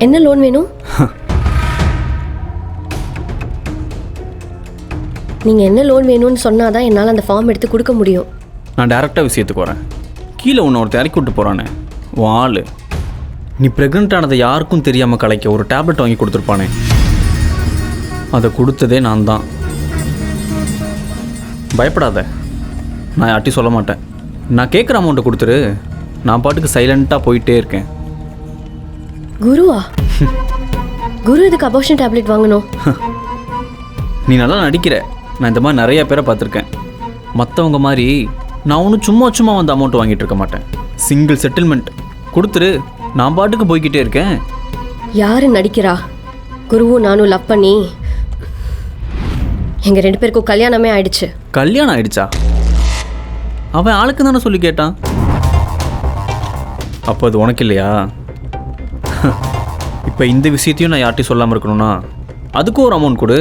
என்ன லோன் வேணும்? நீங்கள் என்ன லோன் வேணும்னு சொன்னால் தான் என்னால் அந்த ஃபார்ம் எடுத்து கொடுக்க முடியும். நான் டேரெக்டாக விஷயத்துக்கு வரேன். கீழே உன்னை ஒருத்தர் இறக்கி விட்டு போகிறானே உன் ஆள், நீ ப்ரெக்னென்ட் ஆனதை யாருக்கும் தெரியாமல் கலைக்க ஒரு டேப்லெட் வாங்கி கொடுத்துருப்பானே, அதை கொடுத்ததே நான் தான். பயப்படாத, நான் யார்ட்டையும் சொல்ல மாட்டேன். நான் கேட்குற அமௌண்ட்டை கொடுத்துரு, நான் பாட்டுக்கு சைலண்ட்டாக போயிட்டே இருக்கேன். குருவா? குரு இதுக்கு அபார்ஷன் டேப்லெட் வாங்கணும்? நீ நல்லா நடிக்கிற. நான் இந்த மாதிரி நிறைய பேரை பார்த்துருக்கேன். மற்றவங்க மாதிரி நான் ஒன்றும் சும்மா வந்து அமௌண்ட் வாங்கிட்டு இருக்க மாட்டேன். சிங்கிள் செட்டில்மெண்ட் கொடுத்துரு, நான் பாட்டுக்கு போய்கிட்டே இருக்கேன். யாரு நடிக்கிறா? குருவும் நானும் லவ் பண்ணி எங்கள் 2 பேருக்கும் கல்யாணமே ஆயிடுச்சு. கல்யாணம் ஆயிடுச்சா? அவன் ஆளுக்கு தானே சொல்லி கேட்டான். அப்போ அது உனக்கு இல்லையா? இப்போ இந்த விஷயத்தையும் நான் யார்ட்டையும் சொல்லாமல் இருக்கணும்னா அதுக்கும் ஒரு அமௌண்ட் கொடு.